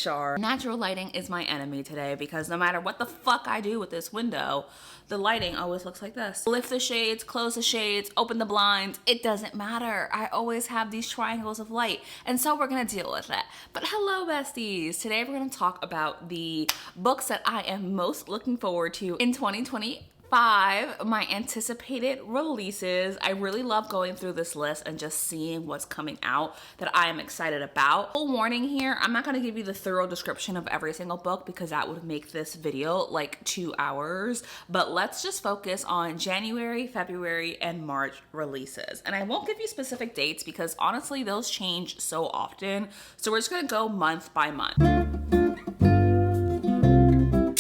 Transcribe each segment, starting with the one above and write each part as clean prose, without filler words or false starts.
Shar. Natural lighting is my enemy today because no matter what the fuck I do with this window, the lighting always looks like this. Lift the shades, close the shades, open the blinds, it doesn't matter. I always have these triangles of light, and so we're gonna deal with it. But hello besties, today we're gonna talk about the books that I am most looking forward to in 2020. My anticipated releases. I really love going through this list and just seeing what's coming out that I am excited about. Full warning here, I'm not going to give you the thorough description of every single book because that would make this video like 2 hours, but let's just focus on January, February, and March releases. And I won't give you specific dates because honestly those change so often, so we're just going to go month by month.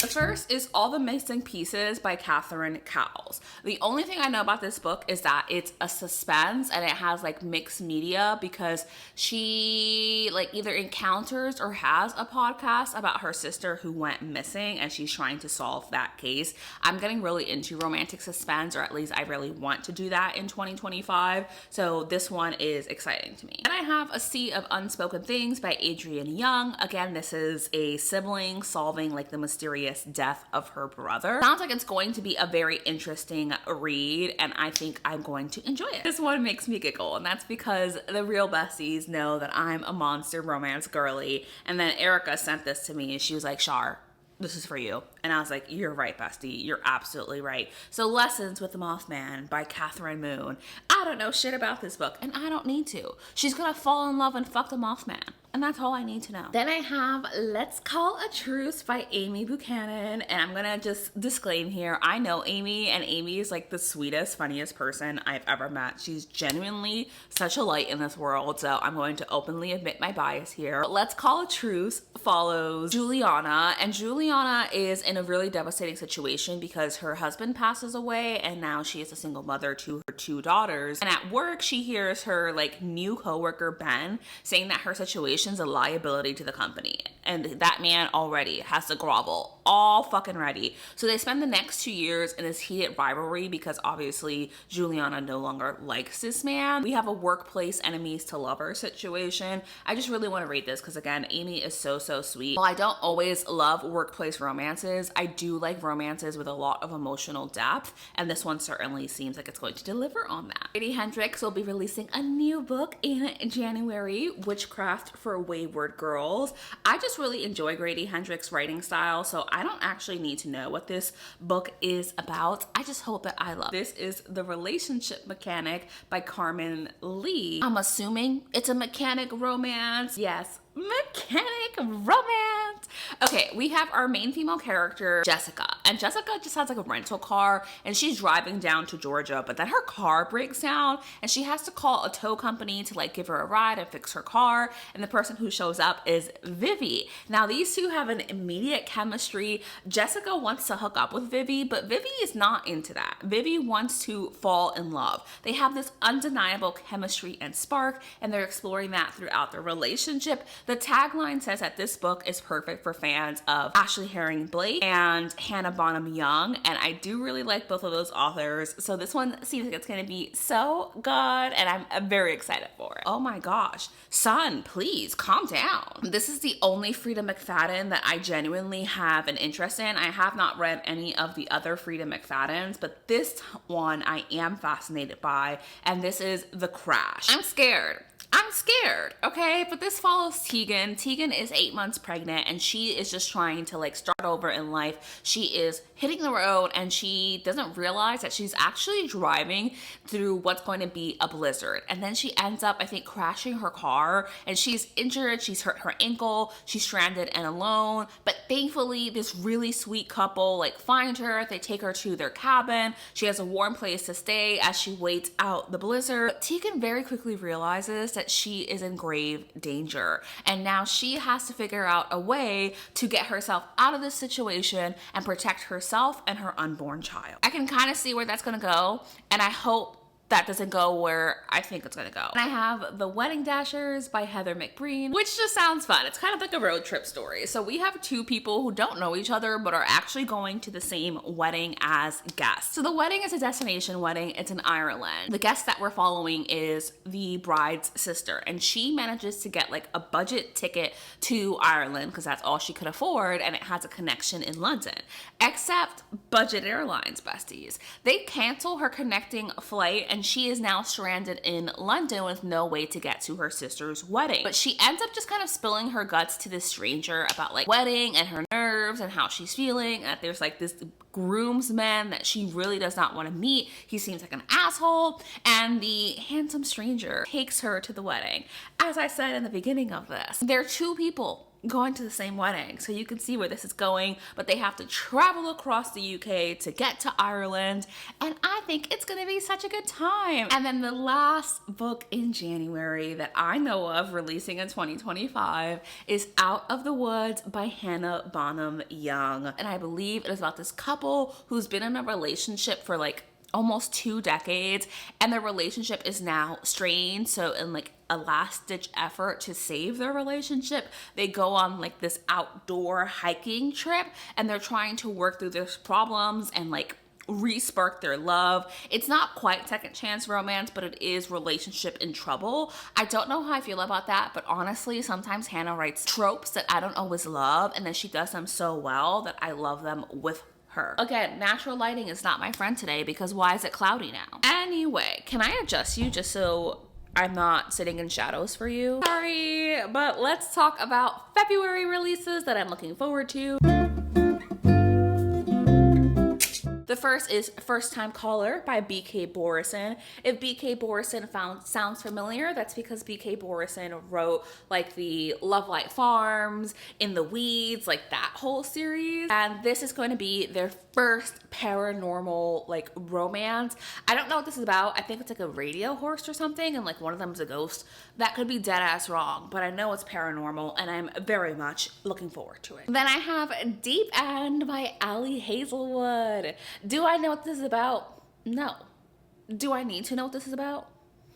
First is All the Missing Pieces by Catherine Cowles. The only thing I know about this book is that it's a suspense and it has like mixed media because she like either encounters or has a podcast about her sister who went missing and she's trying to solve that case. I'm getting really into romantic suspense, or at least I really want to do that in 2025. So this one is exciting to me. And I have A Sea of Unspoken Things by Adrienne Young. Again, this is a sibling solving like the mysterious death of her brother. Sounds like it's going to be a very interesting read, and I think I'm going to enjoy it. This one makes me giggle, and that's because the real besties know that I'm a monster romance girly. And then Erica sent this to me and she was like, Shar, this is for you. And I was like, you're right, bestie. You're absolutely right. So Lessons with the Mothman by Catherine Moon. I don't know shit about this book, and I don't need to. She's gonna fall in love and fuck the Mothman, and that's all I need to know. Then I have Let's Call a Truce by Amy Buchanan, and I'm gonna just disclaim here, I know Amy, and Amy is like the sweetest, funniest person I've ever met. She's genuinely such a light in this world, so I'm going to openly admit my bias here. But Let's Call a Truce follows Juliana, and Juliana is in a really devastating situation because her husband passes away, and now she is a single mother to her 2 daughters. And at work, she hears her like new coworker Ben saying that her situation is a liability to the company, and that man already has to grovel all fucking ready. So they spend the next 2 years in this heated rivalry because obviously Juliana no longer likes this man. We have a workplace enemies to lovers situation. I just really want to read this because again, Amy is so sweet. While I don't always love workplace romances, I do like romances with a lot of emotional depth, and this one certainly seems like it's going to deliver on that. Grady Hendrix will be releasing a new book in January, Witchcraft for Wayward Girls. I just really enjoy Grady Hendrix's writing style, so I don't actually need to know what this book is about. I just hope that I love it. This is The Relationship Mechanic by Carmen Lee. I'm assuming it's a mechanic romance. Yes, mechanic romance. Okay, we have our main female character, Jessica, and Jessica just has like a rental car and she's driving down to Georgia, but then her car breaks down and she has to call a tow company to like give her a ride and fix her car, and the person who shows up is Vivi. Now these two have an immediate chemistry. Jessica wants to hook up with Vivi, but Vivi is not into that. Vivi wants to fall in love. They have this undeniable chemistry and spark, and they're exploring that throughout their relationship. The tagline says that this book is perfect for fans of Ashley Herring Blake and Hannah Bonham Young, and I do really like both of those authors, so this one seems like it's going to be so good, and I'm very excited for it. Oh my gosh, son, please calm down. This is the only Frida McFadden that I genuinely have an interest in. I have not read any of the other Frida McFaddens, but this one I am fascinated by, and this is The Crash. I'm scared, okay? But this follows Tegan. Tegan is 8 months pregnant and she is just trying to like start over in life. She is hitting the road and she doesn't realize that she's actually driving through what's going to be a blizzard. And then she ends up, I think, crashing her car and she's injured. She's hurt her ankle. She's stranded and alone. But thankfully, this really sweet couple like find her. They take her to their cabin. She has a warm place to stay as she waits out the blizzard. But Tegan very quickly realizes that she is in grave danger. And now she has to figure out a way to get herself out of this situation and protect herself and her unborn child. I can kind of see where that's going to go, and I hope that doesn't go where I think it's gonna go. And I have The Wedding Dashers by Heather McBreen, which just sounds fun. It's kind of like a road trip story. So we have two people who don't know each other but are actually going to the same wedding as guests. So the wedding is a destination wedding. It's in Ireland. The guest that we're following is the bride's sister, and she manages to get like a budget ticket to Ireland because that's all she could afford, and it has a connection in London. Except Budget Airlines, besties. They cancel her connecting flight, and she is now stranded in London with no way to get to her sister's wedding. But she ends up just kind of spilling her guts to this stranger about like wedding and her nerves and how she's feeling, and that there's like this groomsman that she really does not want to meet. He seems like an asshole, and the handsome stranger takes her to the wedding. As I said in the beginning of this, there are two people going to the same wedding, so you can see where this is going, but they have to travel across the UK to get to Ireland, and I think it's gonna be such a good time. And then the last book in January that I know of releasing in 2025 is Out of the Woods by Hannah Bonham Young, and I believe it is about this couple who's been in a relationship for like almost 2 decades, and their relationship is now strained. So in like a last-ditch effort to save their relationship, they go on like this outdoor hiking trip, and they're trying to work through their problems and like re-spark their love. It's not quite second chance romance, but it is relationship in trouble. I don't know how I feel about that, but honestly, sometimes Hannah writes tropes that I don't always love, and then she does them so well that I love them with her. Again, natural lighting is not my friend today because why is it cloudy now? Anyway, can I adjust you just so I'm not sitting in shadows for you? Sorry, but let's talk about February releases that I'm looking forward to. The first is First Time Caller by B.K. Borison. If B.K. Borison sounds familiar, that's because B.K. Borison wrote like the Love Light Farms, In the Weeds, like that whole series. And this is going to be their first paranormal like romance. I don't know what this is about. I think it's like a radio host or something, and like one of them is a ghost. That could be dead ass wrong, but I know it's paranormal, and I'm very much looking forward to it. Then I have Deep End by Ali Hazelwood. Do I know what this is about? No. Do I need to know what this is about?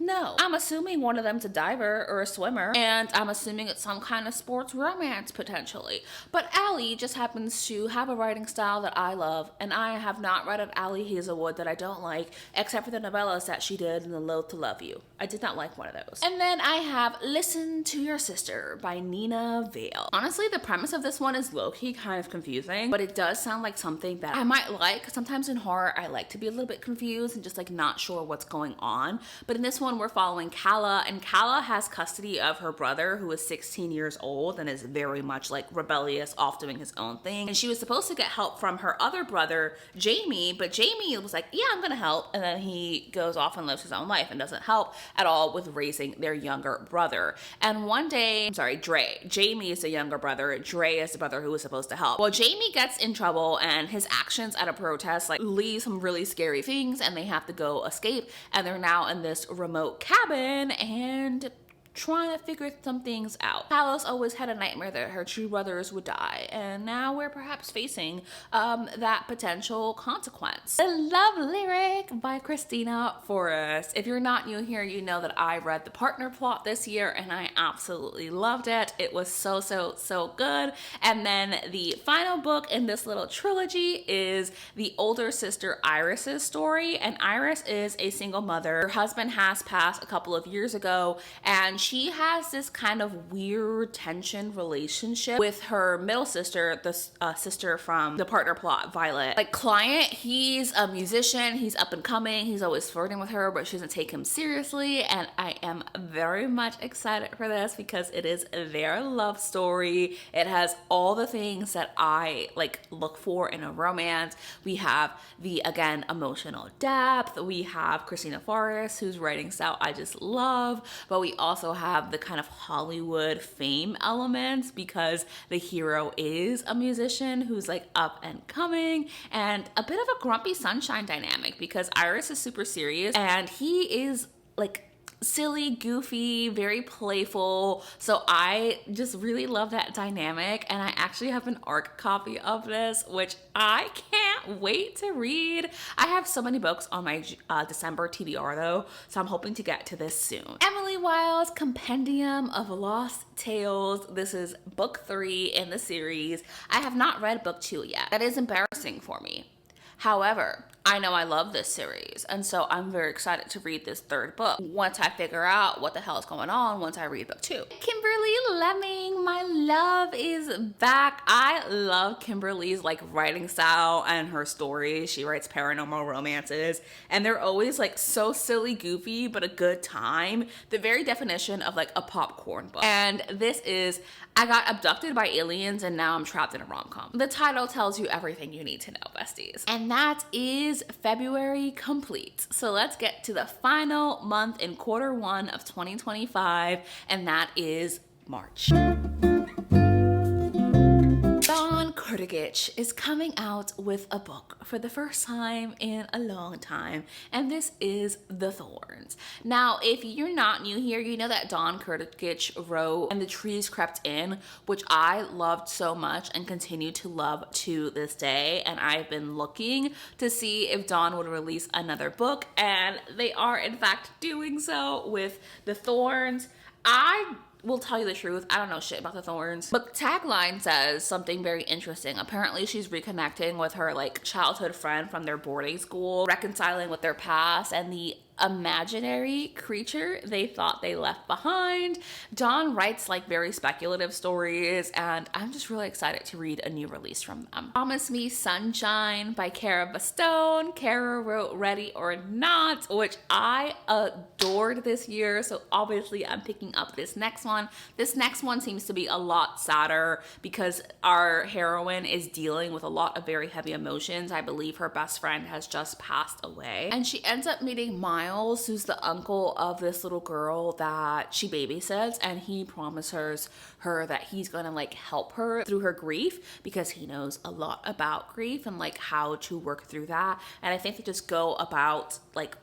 No. I'm assuming one of them's a diver or a swimmer, and I'm assuming it's some kind of sports romance potentially. But Allie just happens to have a writing style that I love, and I have not read an Allie Hazelwood that I don't like, except for the novellas that she did in The Loathe to Love You. I did not like one of those. And then I have Listen to Your Sister by Nina Vale. Honestly, the premise of this one is low-key kind of confusing, but it does sound like something that I might like. Sometimes in horror, I like to be a little bit confused and just like not sure what's going on. But in this one, we're following Calla, and Calla has custody of her brother, who is 16 years old and is very much like rebellious, off doing his own thing. And she was supposed to get help from her other brother, Jamie, but Jamie was like, yeah, I'm gonna help. And then he goes off and lives his own life and doesn't help at all with raising their younger brother. And one day, Dre. Jamie is the younger brother. Dre is the brother who was supposed to help. Well, Jamie gets in trouble, and his actions at a protest like lead some really scary things, and they have to go escape, and they're now in this remote cabin and trying to figure some things out. Alice always had a nightmare that her two brothers would die, and now we're perhaps facing that potential consequence. The Love Lyric by Christina Forrest. If you're not new here, you know that I read The Partner Plot this year, and I absolutely loved it. It was so good. And then the final book in this little trilogy is the older sister Iris's story, and Iris is a single mother. Her husband has passed a couple of years ago, and she has this kind of weird tension relationship with her middle sister, the sister from The Partner Plot, Violet. Like Client, he's a musician, he's up and coming, he's always flirting with her, but she doesn't take him seriously, and I am very much excited for this because it is their love story. It has all the things that I like look for in a romance. We have the, again, emotional depth. We have Christina Forrest, whose writing style I just love, but we also have the kind of Hollywood fame elements because the hero is a musician who's like up and coming, and a bit of a grumpy sunshine dynamic because Iris is super serious and he is like silly, goofy, very playful. So I just really love that dynamic. And I actually have an ARC copy of this, which I can't wait to read. I have so many books on my December TBR though, so I'm hoping to get to this soon. Emily Wilde's Compendium of Lost Tales. This is book 3 in the series. I have not read book 2 yet. That is embarrassing for me. However, I know I love this series, and so I'm very excited to read this 3rd book once I figure out what the hell is going on once I read book 2. Kimberly Lemming, my love, is back. I love Kimberly's like writing style and her stories. She writes paranormal romances, and they're always like so silly, goofy, but a good time. The very definition of like a popcorn book. And this is I got abducted by aliens and now I'm trapped in a rom-com. The title tells you everything you need to know, besties. And that is February complete. So let's get to the final month in quarter 1 of 2025, and that is March. Dawn Kurtagich is coming out with a book for the first time in a long time, and this is The Thorns. Now, if you're not new here, you know that Dawn Kurtagich wrote And the Trees Crept In, which I loved so much and continue to love to this day, and I've been looking to see if Dawn would release another book, and they are in fact doing so with The Thorns. I will tell you the truth, I don't know shit about The Thorns. But tagline says something very interesting. Apparently she's reconnecting with her like childhood friend from their boarding school, reconciling with their past and the imaginary creature they thought they left behind. Dawn writes like very speculative stories, and I'm just really excited to read a new release from them. Promise Me Sunshine by Kara Bastone. Kara wrote Ready or Not, which I adored this year, so obviously I'm picking up this next one. This next one seems to be a lot sadder because our heroine is dealing with a lot of very heavy emotions. I believe her best friend has just passed away, and she ends up meeting Miles, who's the uncle of this little girl that she babysits, and he promises her that he's gonna like help her through her grief because he knows a lot about grief and like how to work through that. And I think they just go about like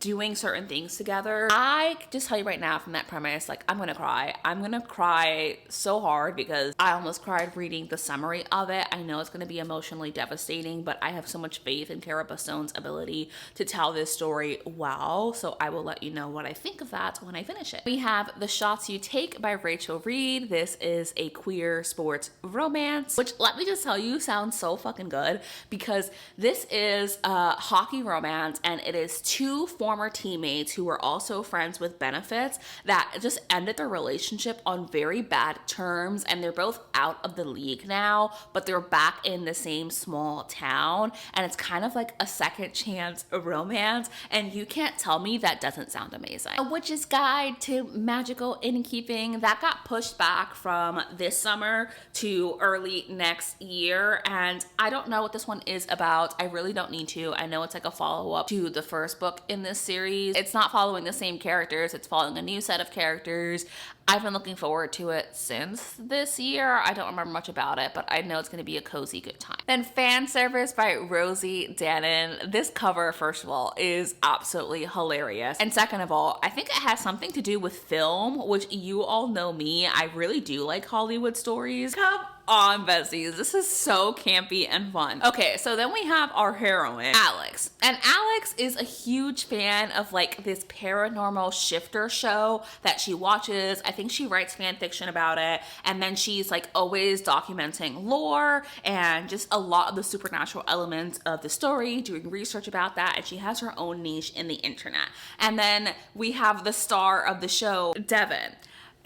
doing certain things together. I can just tell you right now from that premise, like I'm gonna cry. I'm gonna cry so hard because I almost cried reading the summary of it. I know it's gonna be emotionally devastating, but I have so much faith in Kara Bastone's ability to tell this story well, so I will let you know what I think of that when I finish it. We have The Shots You Take by Rachel Reed. This is a queer sports romance, which let me just tell you sounds so fucking good because this is a hockey romance, and it is 2 former teammates who were also friends with benefits that just ended their relationship on very bad terms, and they're both out of the league now, but they're back in the same small town, and it's kind of like a second chance romance, and you can't tell me that doesn't sound amazing. A Witch's Guide to Magical Innkeeping, that got pushed back from this summer to early next year, and I don't know what this one is about. I really don't need to. I know it's like a follow-up to the first book in this series. It's not following the same characters, it's following a new set of characters. I've been looking forward to it since this year. I don't remember much about it, but I know it's going to be a cozy good time. Then Fan Service by Rosie Dannon. This cover, first of all, is absolutely hilarious. And second of all, I think it has something to do with film, which you all know me. I really do like Hollywood stories. Come on, besties. This is so campy and fun. Okay, so then we have our heroine, Alex. And Alex is a huge fan of like this paranormal shifter show that she watches. I think she writes fan fiction about it. And then she's like always documenting lore and just a lot of the supernatural elements of the story, doing research about that. And she has her own niche in the internet. And then we have the star of the show, Devin.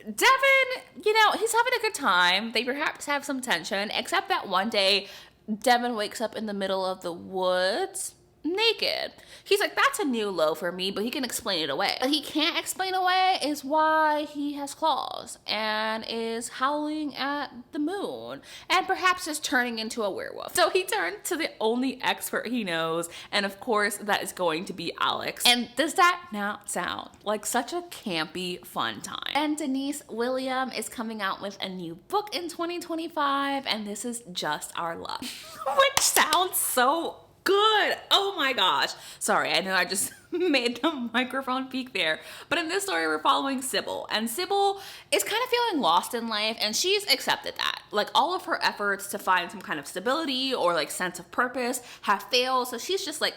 You know, he's having a good time. They perhaps have some tension, except that one day Devin wakes up in the middle of the woods naked. He's like, that's a new low for me, but he can explain it away. What he can't explain away is why he has claws and is howling at the moon and perhaps is turning into a werewolf. So he turned to the only expert he knows, and of course that is going to be Alex. And does that not sound like such a campy fun time? And Denise William is coming out with a new book in 2025, and this is Just Our Luck, which sounds so good. Oh my gosh. Sorry, I know I just made the microphone peak there. But in this story, we're following Sybil. And Sybil is kind of feeling lost in life, and she's accepted that. Like, all of her efforts to find some kind of stability or like sense of purpose have failed. So she's just like,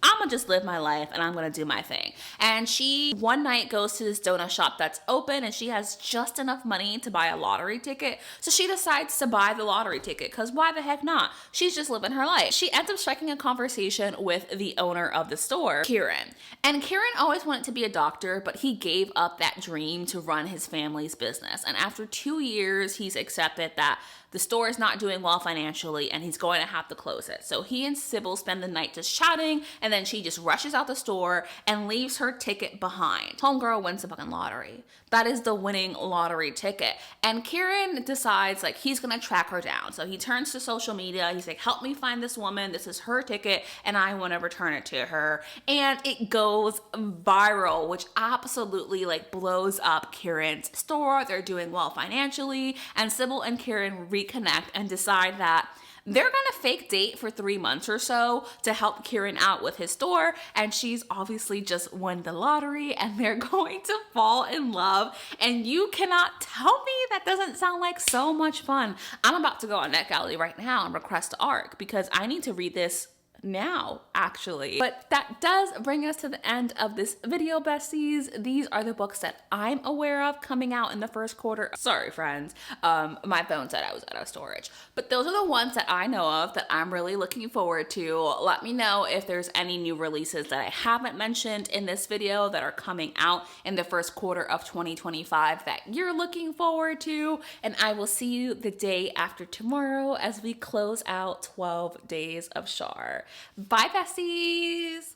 I'm gonna just live my life and I'm gonna do my thing. And she one night goes to this donut shop that's open, and she has just enough money to buy a lottery ticket. So she decides to buy the lottery ticket, because why the heck not? She's just living her life. She ends up striking a conversation with the owner of the store, Kieran. And Kieran always wanted to be a doctor, but he gave up that dream to run his family's business. And after 2 years, he's accepted that the store is not doing well financially and he's going to have to close it. So he and Sybil spend the night just chatting, and then she just rushes out the store and leaves her ticket behind. Homegirl wins the fucking lottery. That is the winning lottery ticket. And Kieran decides like he's gonna track her down. So he turns to social media. He's like, help me find this woman. This is her ticket and I want to return it to her. And it goes viral, which absolutely like blows up Kieran's store. They're doing well financially, and Sybil and Kieran reconnect and decide that they're gonna fake date for 3 months or so to help Kieran out with his store. And she's obviously just won the lottery, and they're going to fall in love. And you cannot tell me that doesn't sound like so much fun. I'm about to go on NetGalley right now and request ARC, because I need to read this now, actually. But that does bring us to the end of this video, besties. These are the books that I'm aware of coming out in the first quarter. Sorry, friends. My phone said I was out of storage. But those are the ones that I know of that I'm really looking forward to. Let me know if there's any new releases that I haven't mentioned in this video that are coming out in the first quarter of 2025 that you're looking forward to. And I will see you the day after tomorrow as we close out 12 days of Shar. Bye, besties.